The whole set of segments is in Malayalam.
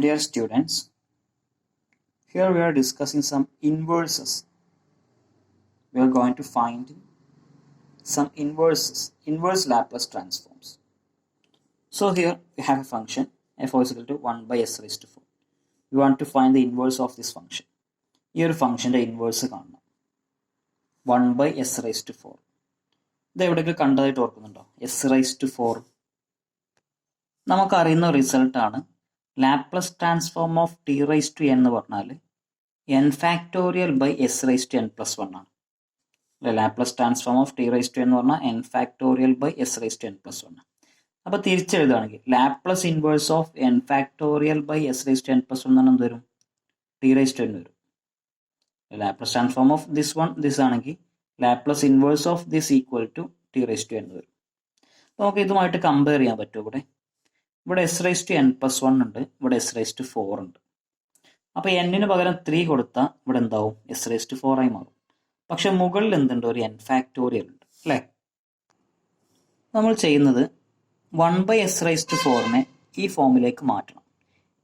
Dear students, here we are discussing some inverses. We are going to find some inverse Laplace transforms. So here we have a function f is equal to 1 by s raised to 4. We want to find the inverse of this function. ഈ ഒരു ഫംഗ്ഷന്റെ ഇൻവേഴ്സ് കാണണം 1 by s raised to 4. ഇത് എവിടെയെങ്കിലും കണ്ടതായിട്ട് ഓർക്കുന്നുണ്ടോ? എസ് റൈസ് ടു 4 നമുക്കറിയുന്ന റിസൾട്ടാണ്. Laplace transform of t raise to എന്ന് പറഞ്ഞാൽ n factorial by s raise to n plus 1 ആണ്. Laplace transform of t raise to എന്ന് പറഞ്ഞാൽ n factorial by s raise to n plus 1 ആണ്. അപ്പോൾ തിരിച്ചെഴുതുകയാണെങ്കിൽ Laplace inverse of n factorial by s raise to n plus 1 എന്നാണ് എന്ത് വരും? ടി റൈസ് ടു n വരും. ലാപ്ലസ് ട്രാൻസ്ഫോം ഓഫ് ദിസ് ആണെങ്കിൽ Laplace inverse of this equal to t raise to n വരും. അപ്പോൾ നമുക്ക് ഇതുമായിട്ട് കമ്പയർ ചെയ്യാൻ പറ്റും. ഇവിടെ s raise to n plus 1 ഉണ്ട്, ഇവിടെ എസ് റൈസ് ടു 4 ഉണ്ട്. അപ്പോൾ എന്നിന് പകരം 3 കൊടുത്താൽ ഇവിടെ എന്താവും? എസ് റൈസ് ടു 4 ആയി മാറും. പക്ഷെ മുകളിൽ എന്തുണ്ട്? ഒരു n ഫാക്ടോറിയൽ ഉണ്ട് അല്ലേ? നമ്മൾ ചെയ്യുന്നത് 1 ബൈ എസ് റൈസ് ടു 4നെ ഈ ഫോമിലേക്ക് മാറ്റണം.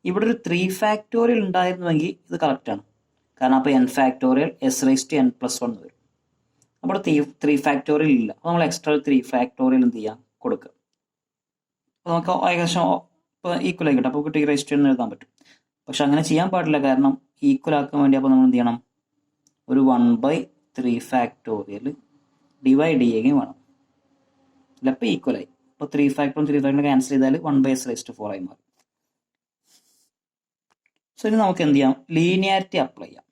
ഇവിടെ ഒരു 3 ഫാക്ടോറിയൽ ഉണ്ടായിരുന്നുവെങ്കിൽ ഇത് കറക്റ്റാണ്. കാരണം അപ്പോൾ n factorial s raise to n plus 1 വരും. അപ്പോൾ 3 ഫാക്ടോറിയൽ ഇല്ല. അപ്പോൾ നമ്മൾ എക്സ്ട്രാ 3 ഫാക്ടോറിയൽ എന്ത് ചെയ്യാം? കൊടുക്കുക. അപ്പോൾ നമുക്ക് ഏകദേശം ഇപ്പോൾ ഈക്വൽ ആയിക്കട്ടെ. അപ്പോൾ ടി റൈസ് ടു n എഴുതാൻ പറ്റും. പക്ഷെ അങ്ങനെ ചെയ്യാൻ പാടില്ല. കാരണം ഈക്വൽ ആക്കാൻ വേണ്ടി അപ്പോൾ നമ്മൾ എന്ത് ചെയ്യണം? ഒരു 1 ബൈ 3 ഫാക്ടോറിയൽ ഡിവൈഡ് ചെയ്യുകയും വേണം. അല്ല ഇപ്പോൾ ഈക്വലായി. ഇപ്പോൾ 3 ഫാക്ടറും 3 ഫാക്ടറും ക്യാൻസൽ ചെയ്താൽ 1 ബൈ എസ് റൈസ് ടു 4 ആയി മാറും. സോ ഇനി നമുക്ക് എന്ത് ചെയ്യാം? ലീനിയാരിറ്റി അപ്ലൈ ചെയ്യാം.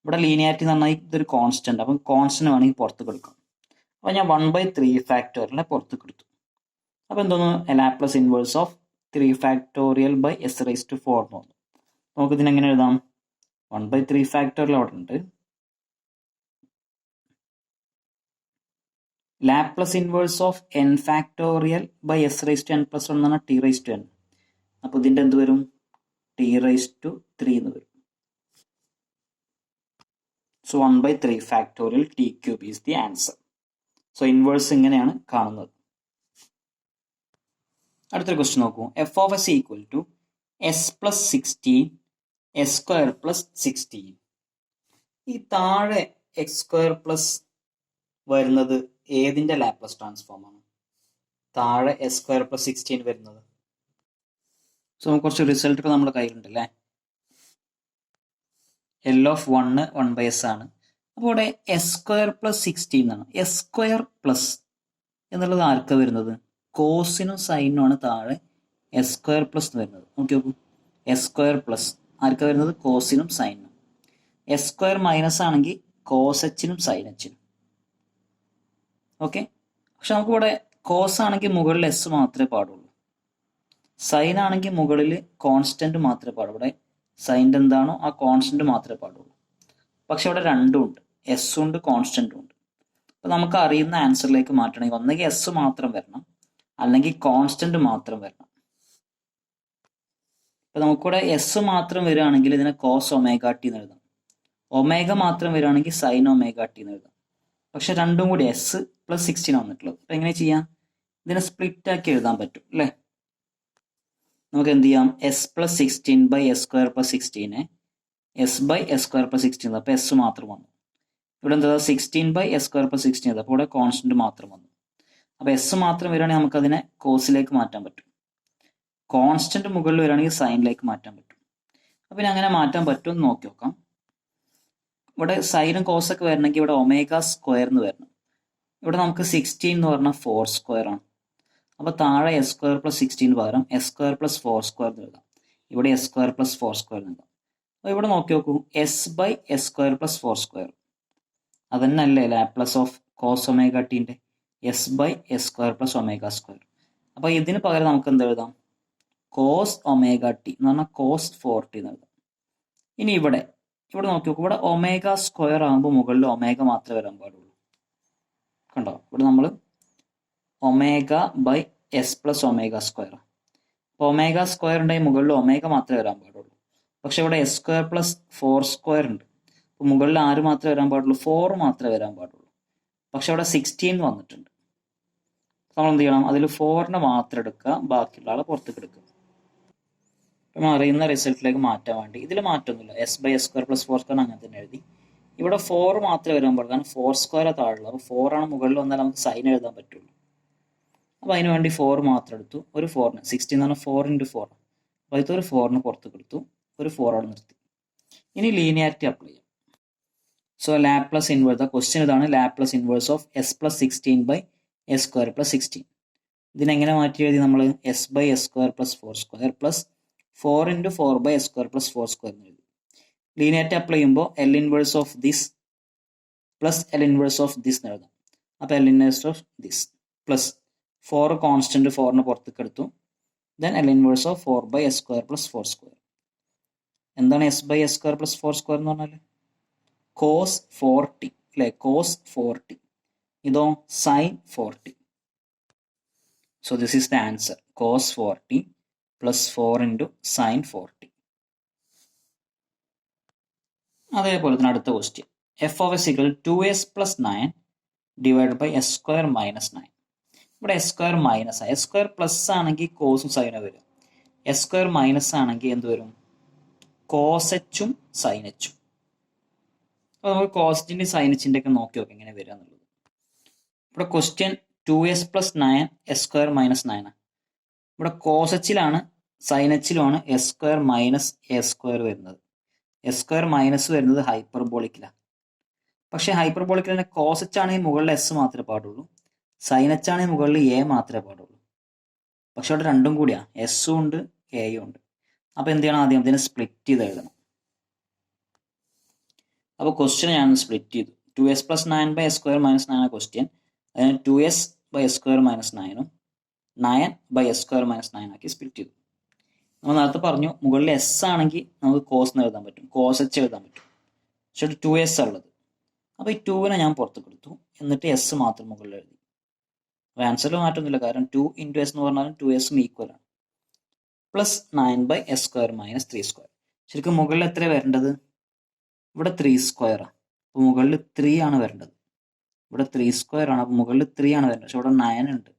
ഇവിടെ ലീനിയാരിറ്റി എന്ന് പറഞ്ഞാൽ ഇതൊരു കോൺസ്റ്റന്റ്. അപ്പം കോൺസ്റ്റന്റ് വേണമെങ്കിൽ പുറത്ത് കൊടുക്കാം. അപ്പോൾ ഞാൻ 1 ബൈ 3 ഫാക്ടോറിയലിനെ പുറത്ത് കൊടുത്തു. അപ്പോൾ എന്തോന്നു? Laplace inverse of 3 factorial by s raise to 4 എന്ന് തോന്നുന്നു. നമുക്ക് ഇതിനെങ്ങനെ എഴുതാം? 1 ബൈ 3 ഫാക്ടോറിയൽ അവിടെ ഉണ്ട്. Laplace inverse of n factorial by s raise to n plus 1 എന്നാണ് ടി റൈസ് ടു n. അപ്പോൾ ഇതിൻ്റെ എന്ത് വരും? ടി റൈസ് ടു 3 എന്ന് വരും. So 1 by 3 factorial t cube is the answer. So inverse ഇങ്ങനെയാണ് കാണുന്നത്. അടുത്തൊരു ക്വസ്റ്റ്യൻ നോക്കൂ. F of s equal to s plus 16 s square plus 16. ഈ താഴെ എക്സ് സ്ക്വയർ പ്ലസ് വരുന്നത് ഏതിന്റെ ലാപ്ലസ് ട്രാൻസ്ഫോം ആണ്? താഴെ എസ് സ്ക്വയർ പ്ലസ് 16 വരുന്നത്. സോ നമുക്ക് കുറച്ച് റിസൾട്ട് നമ്മുടെ കയ്യിലുണ്ട് അല്ലേ? എൽ ഓഫ് 1 ബൈ എസ് ആണ്. അപ്പോൾ ഇവിടെ എസ് സ്ക്വയർ പ്ലസ് 16 ആണ്. എസ് സ്ക്വയർ പ്ലസ് എന്നുള്ളത് ആർക്കാ വരുന്നത്? കോസിനും സൈനും ആണ് താഴെ എസ് സ്ക്വയർ പ്ലസ് എന്ന് വരുന്നത്. നോക്കൂ, എസ് സ്ക്വയർ പ്ലസ് ആർക്കാ വരുന്നത്? കോസിനും സൈനും. എസ് സ്ക്വയർ മൈനസ് ആണെങ്കിൽ കോസ് എച്ചിനും സൈൻ എച്ചിനും. ഓക്കെ, പക്ഷെ നമുക്കിവിടെ കോസ് ആണെങ്കിൽ മുകളിൽ എസ് മാത്രമേ പാടുള്ളൂ. സൈൻ ആണെങ്കിൽ മുകളിൽ കോൺസ്റ്റന്റ് മാത്രമേ പാടൂ. ഇവിടെ സൈൻ്റെ എന്താണോ ആ കോൺസ്റ്റന്റ് മാത്രമേ പാടുള്ളൂ. പക്ഷെ ഇവിടെ രണ്ടും ഉണ്ട്, എസ്സും ഉണ്ട് കോൺസ്റ്റന്റും ഉണ്ട്. അപ്പൊ നമുക്ക് അറിയുന്ന ആൻസറിലേക്ക് മാറ്റണമെങ്കിൽ ഒന്നെങ്കിൽ എസ് മാത്രം വരണം, അല്ലെങ്കിൽ കോൺസ്റ്റന്റ് മാത്രം വരണം. ഇപ്പൊ നമുക്കിവിടെ എസ് മാത്രം വരികയാണെങ്കിൽ ഇതിനെ കോസ് ഒമേഗ ടി എന്ന് എഴുതാം. ഒമേഗ മാത്രം വരികയാണെങ്കിൽ സൈൻ ഒമേഗ ടി എന്ന് എഴുതാം. പക്ഷെ രണ്ടും കൂടി എസ് പ്ലസ് 16 വന്നിട്ടുള്ളത്. അപ്പൊ എങ്ങനെ ചെയ്യാം? ഇതിനെ സ്പ്ലിറ്റ് ആക്കി എഴുതാൻ പറ്റും അല്ലേ? നമുക്ക് എന്ത് ചെയ്യാം? S plus 16 by S square plus 16 s by S square plus 16. അപ്പൊ എസ് മാത്രം വന്നു. ഇവിടെ എന്താ? 16 ബൈ എസ് സ്ക്വയർ പ്ലസ് 16. അപ്പോൾ ഇവിടെ കോൺസ്റ്റന്റ് മാത്രം വന്നു. അപ്പൊ എസ് മാത്രം വരികയാണെങ്കിൽ നമുക്ക് അതിനെ കോസിലേക്ക് മാറ്റാൻ പറ്റും. കോൺസ്റ്റന്റ് മുകളിൽ വരികയാണെങ്കിൽ സൈനിലേക്ക് മാറ്റാൻ പറ്റും. അപ്പൊ ഇനി അങ്ങനെ മാറ്റാൻ പറ്റുമെന്ന് നോക്കി നോക്കാം. ഇവിടെ സൈനും കോസൊക്കെ വരണമെങ്കിൽ ഇവിടെ ഒമേഗ സ്ക്വയർ എന്ന് വരണം. ഇവിടെ നമുക്ക് 16 എന്ന് പറഞ്ഞാൽ 4 സ്ക്വയർ ആണ്. അപ്പൊ താഴെ എസ് സ്ക്വയർ പ്ലസ് 16 പകരം എസ് സ്ക്വയർ പ്ലസ് 4 സ്ക്വയർ എഴുതാം. ഇവിടെ എസ് സ്ക്വയർ പ്ലസ് 4 സ്ക്വയർ എഴുതാം. അപ്പൊ ഇവിടെ നോക്കി നോക്കൂ, s by S square plus 4 square അതന്നല്ലേ ലാപ്ലസ് ഓഫ് കോസ് ഒമേഗ ടിന്റെ? S by S square plus omega square. അപ്പൊ ഇതിന് പകരം നമുക്ക് എന്ത് എഴുതാം? കോസ് ഒമേഗ ടി എന്ന് പറഞ്ഞാൽ കോസ് 4t എന്ന് എഴുതാം. ഇനി ഇവിടെ നോക്കി നോക്കൂ, ഇവിടെ ഒമേഗ സ്ക്വയർ ആകുമ്പോൾ മുകളിൽ ഒമേഗ മാത്രമേ വരാൻ പാടുള്ളൂ. കണ്ടോ? ഇവിടെ നമ്മൾ omega by S plus omega square. അപ്പോൾ ഒമേഗ സ്ക്വയർ ഉണ്ടെങ്കിൽ മുകളിൽ ഒമേഗ മാത്രമേ വരാൻ പാടുള്ളൂ. പക്ഷെ ഇവിടെ എസ് സ്ക്വയർ പ്ലസ് 4 സ്ക്വയർ ഉണ്ട്. അപ്പോൾ മുകളിൽ ആര് മാത്രമേ വരാൻ പാടുള്ളൂ? 4 മാത്രമേ വരാൻ പാടുള്ളൂ. പക്ഷെ അവിടെ 16 വന്നിട്ടുണ്ട്. നമ്മൾ എന്ത് ചെയ്യണം? അതിൽ 4നെ മാത്രം എടുക്കുക, ബാക്കിയുള്ള ആളെ പുറത്തേക്ക് എടുക്കുക. നമ്മൾ അറിയുന്ന റിസൾട്ടിലേക്ക് മാറ്റാൻ വേണ്ടി ഇതിൽ മാറ്റമൊന്നുമില്ല. S by S square plus four square അങ്ങനെ തന്നെ എഴുതി. ഇവിടെ 4 മാത്രമേ വരാൻ പാടുള്ളൂ, കാരണം 4 സ്ക്വയർ താഴെയുള്ളൂ. അപ്പോൾ 4 ആണ് മുകളിൽ വന്നാൽ നമുക്ക് സൈൻ എഴുതാൻ പറ്റുള്ളൂ. അപ്പോൾ അതിന് വേണ്ടി 4 മാത്രം എടുത്തു. ഒരു 4ന് 16 എന്ന് പറഞ്ഞാൽ 4 × 4. അപ്പോൾ അതിൽ ഒരു 4ന് പുറത്ത് കൊടുത്തു, ഒരു 4 അവിടെ നിർത്തി. ഇനി ലീനിയാരിറ്റി അപ്ലൈ ചെയ്യാം. സോ ലാപ്ലസ് ഇൻവേഴ്സ്, ക്വസ്റ്റ്യൻ ഇതാണ്, Laplace inverse of s plus 16 by S square plus 16. ഇതിനെങ്ങനെ മാറ്റി എഴുതി നമ്മൾ? S by S square plus 4 square plus 4 × 4 by S square plus 4 square എന്ന് എഴുതി. ലീനിയാരിറ്റി അപ്ലൈ ചെയ്യുമ്പോൾ L inverse of this plus L inverse of this എന്ന് എഴുതാം. അപ്പോൾ L inverse of this plus 4 constant 4ന് പുറത്തേക്ക് എടുത്തു. Then L inverse of 4 by S square plus 4 square. എന്താണ് s by S square plus 4 square എന്ന് പറഞ്ഞാൽ? കോസ് 4t അല്ലേ, കോസ് 4t. ഇതോ sine 4t. So this is the answer, cos 4t plus 4 × sine 4t. അതേപോലെ തന്നെ അടുത്ത question, F of s equal 2s plus 9 divide by S square minus 9. ഇവിടെ s square minus s square plus ആണെങ്കിൽ കോസും സൈനും വരും. എസ് സ്ക്വയർ മൈനസ് ആണെങ്കിൽ എന്ത് വരും? കോസ് എച്ചും സൈൻ എച്ചും. അപ്പോൾ നമുക്ക് കോസിൻ്റെയും സൈൻ എച്ചിൻ്റെ ഒക്കെ നോക്കി നോക്കാം എങ്ങനെ വരിക എന്നുള്ളത്. ഇവിടെ question 2s plus 9 s square minus 9 ആണ്. ഇവിടെ കോസ് എച്ചിലാണ് സൈൻ എച്ചിലുമാണ് s square minus A square വരുന്നത്. എസ് സ്ക്വയർ മൈനസ് വരുന്നത് ഹൈപ്പർബോളിക്കിലാണ്. പക്ഷേ ഹൈപ്പർബോളിക്കിൽ തന്നെ കോസ് എച്ച് ആണെങ്കിൽ മുകളിൽ എസ് മാത്രമേ പാടുള്ളൂ, സൈൻ എച്ച് ആണെങ്കിൽ മുകളിൽ എ മാത്രമേ പാടുള്ളൂ. പക്ഷെ അവിടെ രണ്ടും കൂടിയാണ്, എസ്സും ഉണ്ട് എയും ഉണ്ട്. അപ്പോൾ എന്ത് ചെയ്യണം? ആദ്യം ഇതിനെ സ്പ്ലിറ്റ് ചെയ്ത് എഴുതണം. അപ്പോൾ ക്വസ്റ്റ്യൻ ഞാൻ സ്പ്ലിറ്റ് ചെയ്തു. 2s plus 9 by S square minus 9 ആണ് ക്വസ്റ്റ്യൻ. അതിന് 2s by S square minus 9 9 by S square minus 9 ആക്കി സ്പ്ലിറ്റ് ചെയ്തു. നമ്മൾ നേരത്തെ പറഞ്ഞു മുകളിൽ എസ് ആണെങ്കിൽ നമുക്ക് കോസ് എന്ന് എഴുതാൻ പറ്റും, കോസ് എച്ച് എഴുതാൻ പറ്റും. പക്ഷെ 2s ഉള്ളത്. അപ്പോൾ ഈ 2നെ ഞാൻ പുറത്തേക്ക് എടുത്തു, എന്നിട്ട് എസ് മാത്രം മുകളിൽ എഴുതി. അപ്പോൾ ആൻസറിൽ മാറ്റമൊന്നുമില്ല, കാരണം 2 × s എന്ന് പറഞ്ഞാലും 2s ഈക്വൽ ആണ്. Plus 9 by S square minus 3 square. ശരിക്കും മുകളിൽ എത്ര വരേണ്ടത്? ഇവിടെ 3 സ്ക്വയറാണ്. അപ്പോൾ മുകളിൽ 3 ആണ് വരേണ്ടത്. ഇവിടെ 3 സ്ക്വയർ ആണ്, അപ്പോൾ മുകളിൽ 3 ആണ് വരേണ്ടത്. പക്ഷെ ഇവിടെ 9 ഉണ്ട്.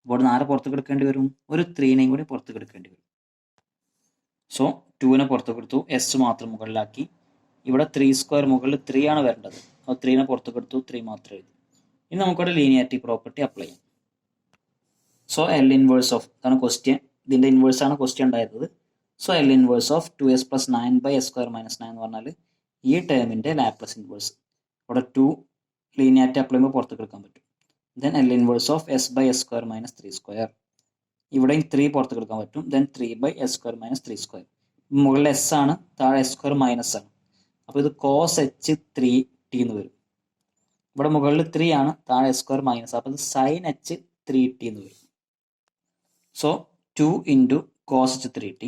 അപ്പോൾ ഇവിടെ 4 പുറത്തേക്ക് എടുക്കേണ്ടി വരും, ഒരു 3നെയും കൂടി പുറത്തേക്ക് എടുക്കേണ്ടി വരും. സോ 2നെ പുറത്തേക്ക് എടുത്തു, എസ് മാത്രം മുകളിലാക്കി. ഇവിടെ 3 സ്ക്വയർ, മുകളിൽ 3 ആണ് വരേണ്ടത്. അപ്പോൾ 3നെ പുറത്തേക്ക് എടുത്തു, 3 മാത്രം എഴുതി. ഇനി നമുക്കിവിടെ ലീനിയാരിറ്റി പ്രോപ്പർട്ടി അപ്ലൈ ചെയ്യാം. സോ എൽ ഇൻവേഴ്സ് ഓഫ്, ഇതാണ് ക്വസ്റ്റ്യൻ, ഇതിൻ്റെ ഇൻവേഴ്സ് ആണ് ക്വസ്റ്റ്യൻ ഉണ്ടായിരുന്നത്. So L inverse of 2s plus 9 by S square minus 9 എന്ന് പറഞ്ഞാൽ ഈ ടേമിൻ്റെ ലാപ്ലസ് ഇൻവേഴ്സ്. ഇവിടെ 2 ലീനിയാരിറ്റി അപ്ലൈ ചെയ്യുമ്പോൾ പുറത്തേക്ക് എടുക്കാൻ പറ്റും. Then L inverse of S by S square minus 3 square. ഇവിടെയും 3 പുറത്തേക്ക് എടുക്കാൻ പറ്റും. Then 3 by S square minus 3 square. മുകളിൽ എസ് ആണ്, താഴെ എസ് സ്ക്വയർ മൈനസ് ആണ്. അപ്പോൾ ഇത് കോസ് എച്ച് 3t എന്ന് വരും. ഇവിടെ മുകളിൽ 3 ആണ്, താഴെ എസ് സ്ക്വയർ മൈനസ്, അപ്പോൾ ഇത് സൈൻ എച്ച് 3t എന്ന് വരും. So 2 × cos H 3t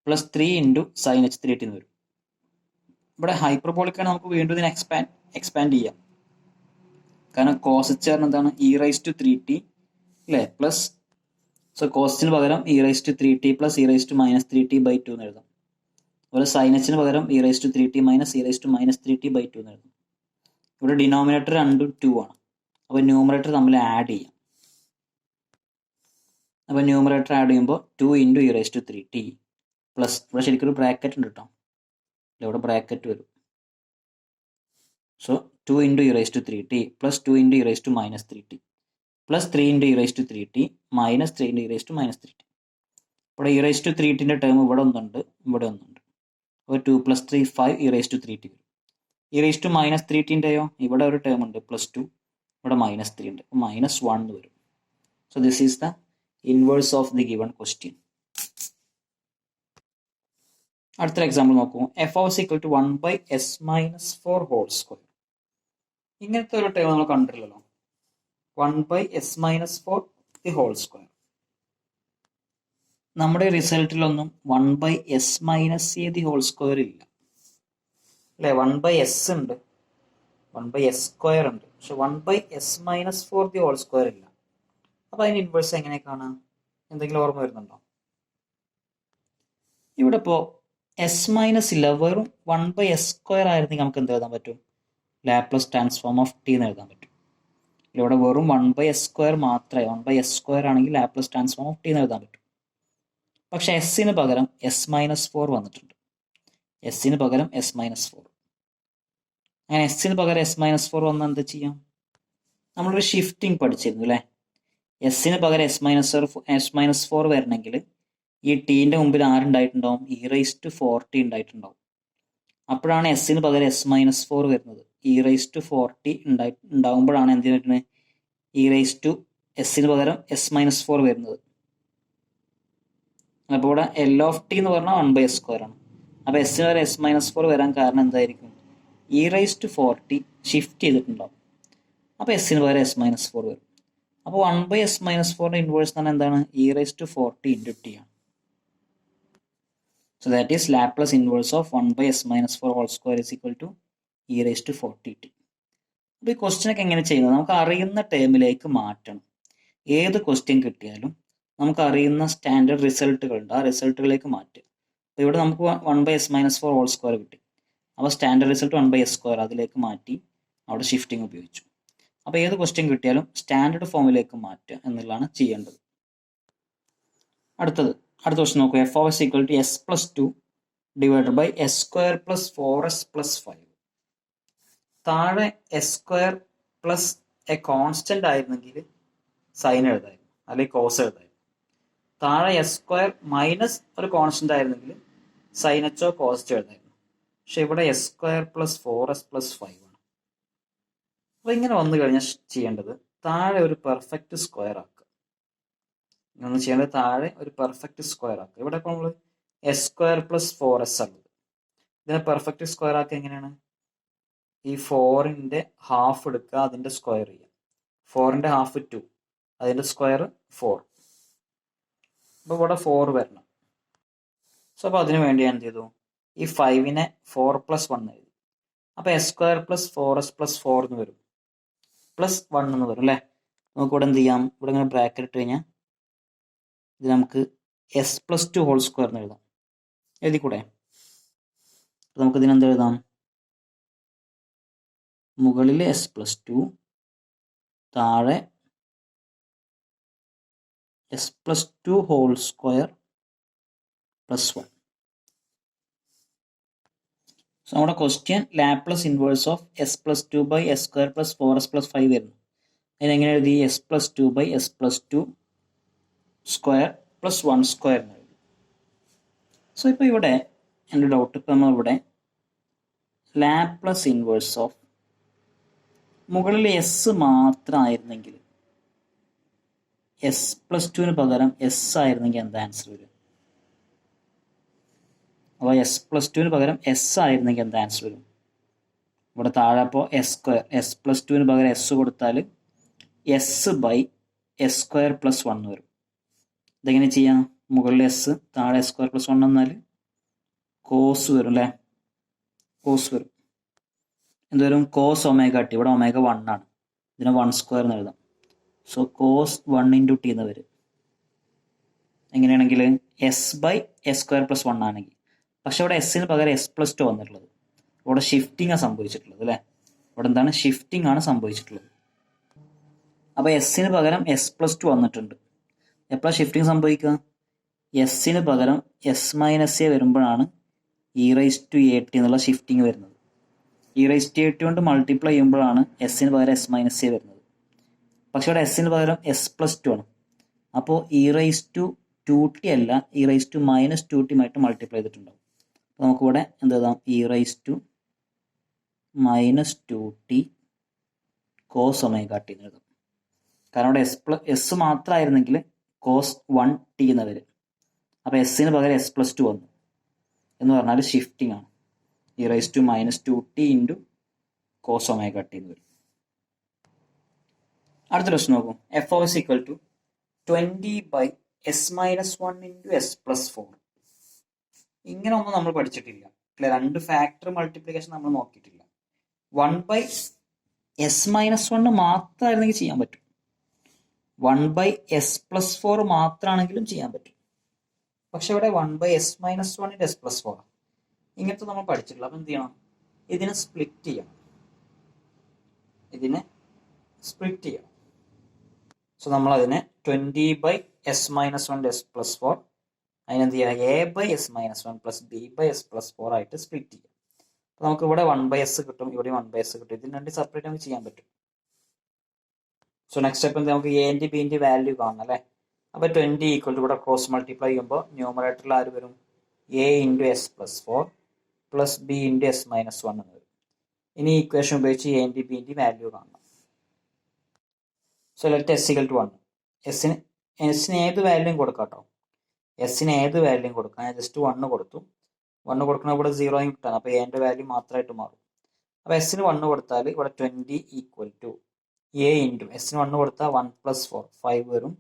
plus 3 × sine H 3t എന്ന് വരും. ഇവിടെ ഹൈപ്പർബോളിക്കാണ്, നമുക്ക് വീണ്ടും ഇതിനെ എക്സ്പാൻഡ് ചെയ്യാം. കാരണം കോസ് എച്ച് കാരണം എന്താണ്? e⁻3t അല്ലേ, പ്ലസ്, സോ കോസിന് പകരം e⁻3t പ്ലസ് e⁻−3t/2 എന്ന് എഴുതാം. അതുപോലെ സൈൻ എച്ചിന് പകരം e⁻3t മൈനസ് e⁻−3t/2 എന്ന് എഴുതാം. ഇവിടെ ഡിനോമിനേറ്റർ രണ്ടും 2 ആണ്. അപ്പോൾ ന്യൂമറേറ്റർ തമ്മിൽ ആഡ് ചെയ്യാം. അപ്പോൾ ന്യൂമറേറ്റർ ആഡ് ചെയ്യുമ്പോൾ 2 × e⁻3t പ്ലസ്, ഇവിടെ ശരിക്കും ഒരു ബ്രാക്കറ്റ് ഉണ്ട് കേട്ടോ, ഇവിടെ ബ്രാക്കറ്റ് വരും. So 2 × e⁻3t plus 2 × e⁻−3t plus 3 × e⁻3t minus 3 × e⁻−3t. ഇവിടെ e⁻3tൻ്റെ ടേം ഇവിടെ ഒന്നുണ്ട്, ഇവിടെ ഒന്നുണ്ട്. അപ്പോൾ 2 + 3 5 e⁻3t വരും. e⁻−3tൻ്റെയോ ഇവിടെ ഒരു ടേം ഉണ്ട് +2, ഇവിടെ -3 ഉണ്ട്, -1 വരും. So this is the inverse of the given question. അടുത്തൊരു എക്സാമ്പിൾ നോക്കൂ. F of equal to 1/s-4 whole square. ഇങ്ങനത്തെ ഒരു ടേം നമ്മൾ കണ്ടിട്ടില്ലല്ലോ. 1/s-4 the whole square. നമ്മുടെ റിസൾട്ടിലൊന്നും 1/s-a ദി ഹോൾ സ്ക്വയർ ഇല്ല അല്ലേ. 1/s ഉണ്ട്, 1/s² ഉണ്ട്, പക്ഷെ 1/s-4 ദി ഹോൾ സ്ക്വയർ ഇല്ല. അപ്പോൾ അതിന് ഇൻവേഴ്സ് എങ്ങനെ കാണാം? എന്തെങ്കിലും ഓർമ്മ വരുന്നുണ്ടോ? ഇവിടെ ഇപ്പോൾ s-ഇല്ല, വെറും 1/s² ആയിരുന്നെങ്കിൽ നമുക്ക് എന്ത് എഴുതാൻ പറ്റും? ലാപ്ലസ് ട്രാൻസ്ഫോം ഓഫ് t എന്ന് എഴുതാൻ പറ്റും. ഇവിടെ വെറും 1/s² മാത്രമേ, 1/s² ആണെങ്കിൽ ലാപ്ലസ് ട്രാൻസ്ഫോം ഓഫ് t എന്ന് എഴുതാൻ പറ്റും. പക്ഷെ എസ്സിന് പകരം S-4 വന്നിട്ടുണ്ട്. എസ്സിന് പകരം S-4. അങ്ങനെ എസ്സിന് പകരം S-4 വന്നാൽ എന്താ ചെയ്യാം? നമ്മളൊരു ഷിഫ്റ്റിംഗ് പഠിച്ചിരുന്നു അല്ലേ? എസ്സിന് പകരം S-4 വരണമെങ്കിൽ ഈ ടീൻ്റെ മുമ്പിൽ ആരുണ്ടായിട്ടുണ്ടാവും? e⁴t ഉണ്ടായിട്ടുണ്ടാവും. അപ്പോഴാണ് എസ്സിന് പകരം S-4 വരുന്നത്. e⁴t ഉണ്ടാകുമ്പോഴാണ് എന്ത് വരുന്നത്? എസ്സിന് പകരം S-4 വരുന്നത്. അപ്പോൾ ഇവിടെ L(t) എന്ന് പറഞ്ഞാൽ 1/s² ആണ്. അപ്പോൾ എസ്സിന് പകരം S-4 വരാൻ കാരണം എന്തായിരിക്കും? e⁴t ഷിഫ്റ്റ് ചെയ്തിട്ടുണ്ടാവും. അപ്പോൾ എസ്സിന് പകരം S-4 വരും. അപ്പോൾ 1/s-4 ഇൻവേഴ്സ് എന്ന് പറഞ്ഞാൽ എന്താണ്? e⁴t into t ആണ്. So that is Laplace inverse of 1/s-4 whole square is equal to e⁴t. അപ്പോൾ ഈ ക്വസ്റ്റ്യൻ ഒക്കെ എങ്ങനെ ചെയ്യുന്നത്? നമുക്ക് അറിയുന്ന ടേമിലേക്ക് മാറ്റണം. ഏത് ക്വസ്റ്റ്യൻ കിട്ടിയാലും നമുക്ക് അറിയുന്ന സ്റ്റാൻഡേർഡ് റിസൾട്ടുകളുണ്ട്, ആ റിസൾട്ടുകളിലേക്ക് മാറ്റുക. അപ്പോൾ ഇവിടെ നമുക്ക് 1/s-4 ഹോൾ സ്ക്വയർ കിട്ടി. അപ്പോൾ സ്റ്റാൻഡേർഡ് റിസൾട്ട് 1/s², അതിലേക്ക് മാറ്റി അവിടെ ഷിഫ്റ്റിംഗ് ഉപയോഗിച്ചു. അപ്പോൾ ഏത് ക്വസ്റ്റ്യൻ കിട്ടിയാലും സ്റ്റാൻഡേർഡ് ഫോമിലേക്ക് മാറ്റുക എന്നുള്ളതാണ് ചെയ്യേണ്ടത്. അടുത്ത ക്വസ്റ്റ്യൻ നോക്കൂ. f(s) = s+2 divided by s² + 4s + 5. താഴെ s² പ്ലസ് എ കോൺസ്റ്റന്റ് ആയിരുന്നെങ്കിൽ സൈൻ എഴുതായിരുന്നു, അല്ലെങ്കിൽ കോസ് എഴുതായിരുന്നു. താഴെ s² മൈനസ് ഒരു കോൺസ്റ്റന്റ് ആയിരുന്നെങ്കിൽ സൈൻ എച്ചോ കോസ്റ്റോ എഴുതായിരുന്നു. പക്ഷെ ഇവിടെ s² + 4s + 5 ആണ്. അപ്പോൾ ഇങ്ങനെ വന്നു കഴിഞ്ഞാൽ ചെയ്യേണ്ടത് താഴെ ഒരു പെർഫെക്റ്റ് സ്ക്വയർ ആക്കുക. ഇങ്ങനെ ചെയ്യേണ്ടത് താഴെ ഒരു പെർഫെക്റ്റ് സ്ക്വയർ ആക്കുക. ഇവിടെ ഇപ്പോൾ നമ്മൾ s² + 4s ഉള്ളത്. ഇതിനെ പെർഫെക്റ്റ് സ്ക്വയർ ആക്കുക എങ്ങനെയാണ്? ഈ 4ന്റെ ഹാഫ് എടുക്കുക, അതിന്റെ സ്ക്വയർ ചെയ്യുക. 4ന്റെ ഹാഫ് 2, അതിന്റെ സ്ക്വയർ 4. അപ്പോൾ ഇവിടെ 4 വരണം. സോ അപ്പോൾ അതിനു വേണ്ടി ഞാൻ എന്ത് ചെയ്തു? ഈ 5നെ 4 + 1 എഴുതി. അപ്പോൾ s² + 4s + 4 എന്ന് വരും, +1 എന്ന് വരും അല്ലേ? നമുക്ക് ഇവിടെ എന്ത് ചെയ്യാം? ഇവിടെ ഇങ്ങനെ ബ്രാക്കറ്റ് ഇട്ട് കഴിഞ്ഞാൽ ഇത് നമുക്ക് s+2 ഹോൾ സ്ക്വയർ എന്ന് എഴുതാം. എഴുതിക്കൂടെ? നമുക്ക് ഇതിനെന്ത് എഴുതാം? മുകളിൽ s+2, താഴെ s+2 ഹോൾ സ്ക്വയർ +1. സോ നമ്മുടെ question Laplace inverse of s+2 / s² + 4s + 5 വരുന്നു. അതിനെങ്ങനെ എഴുതി? s+2 / s+2 സ്ക്വയർ + 1 സ്ക്വയർ എന്ന് എഴുതി. സോ ഇപ്പോൾ ഇവിടെ എൻ്റെ ഡൗട്ട്, ഇപ്പോൾ നമ്മളിവിടെ ലാപ്ലേസ് ഇൻവേഴ്സ് ഓഫ് മുകളിൽ എസ് മാത്രമായിരുന്നെങ്കിൽ, s+2ന് പകരം എസ് ആയിരുന്നെങ്കിൽ എന്താ ആൻസർ വരും? അപ്പോൾ s+2ന് പകരം എസ് ആയിരുന്നെങ്കിൽ എന്താ ആൻസർ വരും? ഇവിടെ താഴെ അപ്പോൾ s², s+2ന് പകരം എസ് കൊടുത്താൽ s/s² + 1 വരും. ഇതെങ്ങനെ ചെയ്യാം? മുകളിൽ എസ്, താഴെ s² + 1 എന്നാൽ കോസ് വരും അല്ലേ? കോസ് വരും. എന്തുവരും? Cos ω(t). ഇവിടെ ω 1 ആണ്, ഇതിനെ 1² എന്ന് എഴുതാം. സോ കോസ് 1 × t എന്ന് വരും. എങ്ങനെയാണെങ്കിൽ s/s² + 1 ആണെങ്കിൽ. പക്ഷെ ഇവിടെ എസ്സിന് പകരം s+2 വന്നിട്ടുള്ളത്. ഇവിടെ ഷിഫ്റ്റിംഗ് ആണ് സംഭവിച്ചിട്ടുള്ളത് അല്ലേ? ഇവിടെ എന്താണ്? ഷിഫ്റ്റിംഗ് ആണ് സംഭവിച്ചിട്ടുള്ളത്. അപ്പോൾ എസ്സിന് പകരം s+2 വന്നിട്ടുണ്ട്. എപ്പോഴാണ് ഷിഫ്റ്റിംഗ് സംഭവിക്കുക? എസ്സിന് പകരം s-a വരുമ്പോഴാണ് e⁴at എന്നുള്ള ഷിഫ്റ്റിംഗ് വരുന്നത്. e⁴at കൊണ്ട് മൾട്ടിപ്ലൈ ചെയ്യുമ്പോഴാണ് എസ്സിന് പകരം s-a വരുന്നത്. പക്ഷെ ഇവിടെ എസ്സിന് പകരം s+2 ആണ്. അപ്പോൾ e⁻²t അല്ല, e⁻²t ആയിട്ട് മൾട്ടിപ്ലൈ ചെയ്തിട്ടുണ്ടാവും. അപ്പോൾ നമുക്കിവിടെ എന്ത് എഴുതാം? e⁻²t cos ω(t) എന്ന് എഴുതാം. കാരണം ഇവിടെ എസ് മാത്രമായിരുന്നെങ്കിൽ cos 1t എന്ന് വരും. അപ്പോൾ എസ്സിന് പകരം s+2 വന്നു എന്ന് പറഞ്ഞാൽ ഷിഫ്റ്റിംഗ് ആണ്. e⁻²t × cos ω(t) എന്ന് വരും. അടുത്ത ക്വസ്റ്റ്യൻ നോക്കൂ. f(s) = 20/s-1 × s+4. ഇങ്ങനെ ഒന്നും നമ്മൾ പഠിച്ചിട്ടില്ല അല്ലെ? 2 ഫാക്ടർ മൾട്ടിപ്ലിക്കേഷൻ നമ്മൾ നോക്കിയിട്ടില്ല. 1/s-1 മാത്രമായിരുന്നെങ്കിൽ ചെയ്യാൻ പറ്റും. 1/s+4 മാത്രമാണെങ്കിലും ചെയ്യാൻ പറ്റും. പക്ഷെ ഇവിടെ 1/s-1 × s+4 ഇങ്ങനത്തെ നമ്മൾ പഠിച്ചിട്ടില്ല. അപ്പം എന്ത് ചെയ്യണം? ഇതിനെ സ്പ്ലിറ്റ് ചെയ്യണം. സോ നമ്മൾ അതിനെ 20/s-1 × s+4 അതിനെന്ത് ചെയ്യുക, A by S minus one plus B by S plus four ആയിട്ട് സ്പ്ലിറ്റ് ചെയ്യാം. അപ്പോൾ നമുക്ക് ഇവിടെ 1/s കിട്ടും, ഇവിടെ 1/s കിട്ടും. ഇതിന് രണ്ട് സെപ്പറേറ്റ് നമുക്ക് ചെയ്യാൻ പറ്റും. സോ നെക്സ്റ്റ് സ്റ്റെപ്പ് നമുക്ക് എന്റെ ബിന്റെ വാല്യൂ കാണണം അല്ലേ. അപ്പോൾ 20 ഈക്വൽ ടു ഇവിടെ ക്രോസ് മൾട്ടിപ്ലൈ ചെയ്യുമ്പോൾ ന്യൂമറേറ്ററിൽ ആര് വരും, A into S plus four plus B into S minus one എന്ന് വരും. ഇനി ഇക്വേഷൻ ഉപയോഗിച്ച് എന്റെ ബിന്റെ വാല്യൂ കാണണം. So let S equal to 1. എസിന് ഏത് വാല്യൂയും കൊടുക്കാം കേട്ടോ. എസിന് ഏത് വാല്യൂയും കൊടുക്കാം. ഞാൻ ജസ്റ്റ് 1 കൊടുത്തു. 1 കൊടുക്കണ ഇവിടെ 0 കിട്ടാണ്. അപ്പോൾ എൻ്റെ വാല്യൂ മാത്രമായിട്ട് മാറും. അപ്പോൾ എസിന് 1 കൊടുത്താൽ ഇവിടെ 20 ഈക്വൽ ടു എ ഇൻറ്റു എസിന് 1 കൊടുത്താൽ 1 പ്ലസ് 4 5 വരും.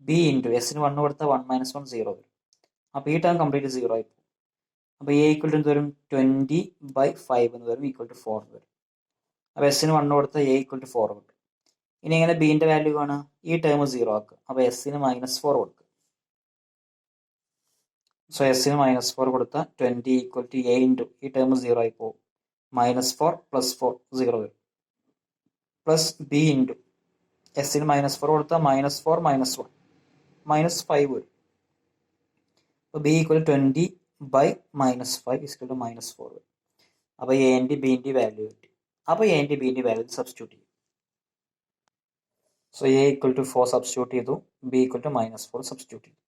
ബി ഇൻറ്റു എസിന് 1 കൊടുത്താൽ 1 മൈനസ് 1 0 വരും. അപ്പോൾ ഈ ടേം കംപ്ലീറ്റ് 0 ആയി പോകും. അപ്പോൾ എ ഈക്വൽ ടു എന്ത് വരും, 20/5 എന്ന് വരും, ഈക്വൽ ടു 4 വരും. അപ്പോൾ എസിന് 1 കൊടുത്താൽ എ ഈക്വൽ ടു 4 കിട്ടും. ഇനി എങ്ങനെ ബിന്റെ വാല്യൂ കാണുക, ഈ ടേം 0 ആക്കുക. അപ്പോൾ എസിന് -4 കൊടുക്കുക. സോ എസിന് -4 കൊടുത്താൽ 20 ഈക്വൽ ടു എ ഇൻറ്റു ഈ ടേം 0 ആയി പോകും, -4 പ്ലസ് 4 0 വരും, പ്ലസ് ബി ഇൻറ്റു എസിന് -4 കൊടുത്താൽ -4 -1 -5 വരും. അപ്പോൾ ബി ഈക്വൽ 20/-5 ഈക്വൽ ടു -4 വരും. അപ്പോൾ എന്റെ ബിന്റെ വാല്യൂ കിട്ടി. അപ്പോൾ എന്റെ ബിന്റെ വാല്യൂ സബ്സ്റ്റിറ്റ്യൂട്ട് ചെയ്യും. So A equal to 4 substitute ചെയ്തു, ബി ഈക്വൽ ടു -4 സബ്സ്റ്റിറ്റ്യൂട്ട് ചെയ്തു.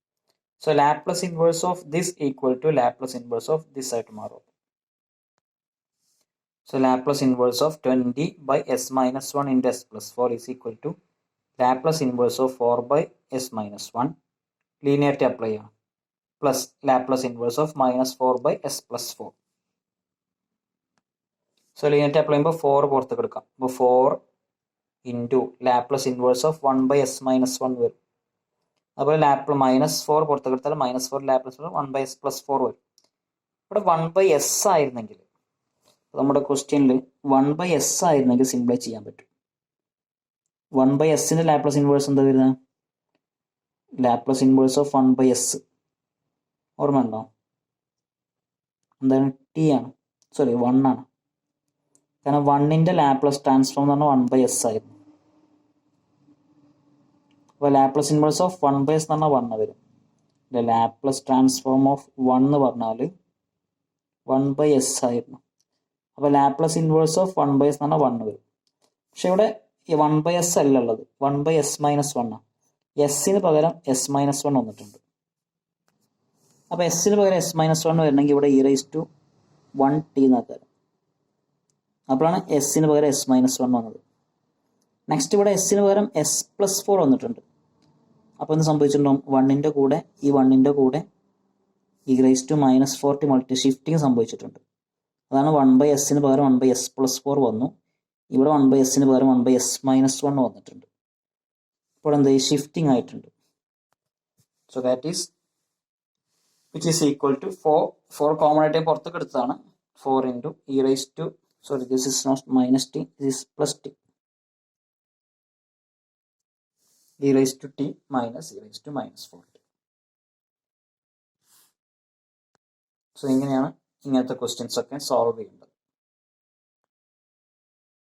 So Laplace inverse of this equal to Laplace inverse of this ആയിട്ട് മാറും. So Laplace inverse of 20 by s minus 1 into s plus 4 is equal to Laplace inverse of 4 by s minus 1. Linearity apply ചെയ്യണം. Plus Laplace inverse of -4 by s plus 4. So linearity apply ചെയ്യുമ്പോൾ 4 പുറത്തേക്ക് എടുക്കാം. അപ്പോൾ 4 into Laplace inverse of 1 by s minus 1 വരും. അതുപോലെ -4 പുറത്തേക്ക് എടുത്താൽ -4 ലാപ്ലേസ് 1/s പ്ലസ് 4 വരും. ഇവിടെ 1/s ആയിരുന്നെങ്കിൽ, നമ്മുടെ ക്വസ്റ്റ്യനിൽ 1/s ആയിരുന്നെങ്കിൽ സിംപ്ലൈ ചെയ്യാൻ പറ്റും. 1/sന്റെ ലാപ്ലേസ് ഇൻവേഴ്സ് എന്താ വരുന്നത്, ലാപ്ലേസ് ഇൻവേഴ്സ് ഓഫ് 1/s ഓർമ്മ ഉണ്ടോ, എന്താണ്, ടി ആണ്, സോറി 1 ആണ്. കാരണം 1ന്റെ ലാപ്ലേസ് ട്രാൻസ്ഫോം എന്ന് പറഞ്ഞാൽ 1/s ആയിരുന്നു. അപ്പോൾ ലാപ്ലേസ് ഇൻവേഴ്സ് ഓഫ് 1/s എന്ന് പറഞ്ഞാൽ 1 വരും. ലാപ്ലേസ് ട്രാൻസ്ഫോം ഓഫ് 1 എന്ന് പറഞ്ഞാൽ 1/s ആയിരുന്നു. അപ്പോൾ ലാപ്ലേസ് ഇൻവേഴ്സ് ഓഫ് 1/s എന്ന് പറഞ്ഞാൽ 1 വരും. പക്ഷെ ഇവിടെ 1/s അല്ല ഉള്ളത്, 1/s മൈനസ് 1 ആണ്. എസിന് പകരം s മൈനസ് 1 വന്നിട്ടുണ്ട്. അപ്പോൾ എസിന് പകരം s മൈനസ് 1 വരണമെങ്കിൽ ഇവിടെ e⁻1t എന്നാക്കാം. അപ്പോഴാണ് എസിന് പകരം s മൈനസ് 1 വന്നത്. നെക്സ്റ്റ് ഇവിടെ എസിന് പകരം s പ്ലസ് 4 വന്നിട്ടുണ്ട്. അപ്പോൾ എന്ത് സംഭവിച്ചിട്ടുണ്ടാവും, 1ന്റെ കൂടെ ഈ 1ന്റെ കൂടെ e⁻⁻4t മൾട്ടി ഷിഫ്റ്റിംഗ് സംഭവിച്ചിട്ടുണ്ട്. അതാണ് 1/sന് പകരം 1/s പ്ലസ് 4 വന്നു. ഇവിടെ 1/sന് പകരം 1/s മൈനസ് 1 വന്നിട്ടുണ്ട്. ഇപ്പോൾ എന്താ, ഈ ഷിഫ്റ്റിംഗ് ആയിട്ടുണ്ട്. So that is which is equal to 4 common ആയിട്ട് പുറത്തേക്ക് എടുത്തതാണ്. 4 into this is not -t, this is +t. e⁻t minus e⁻4t. So ഇങ്ങനെയാണ് ഇങ്ങനത്തെ ക്വസ്റ്റ്യൻസ് ഒക്കെ സോൾവ് ചെയ്യേണ്ടത്.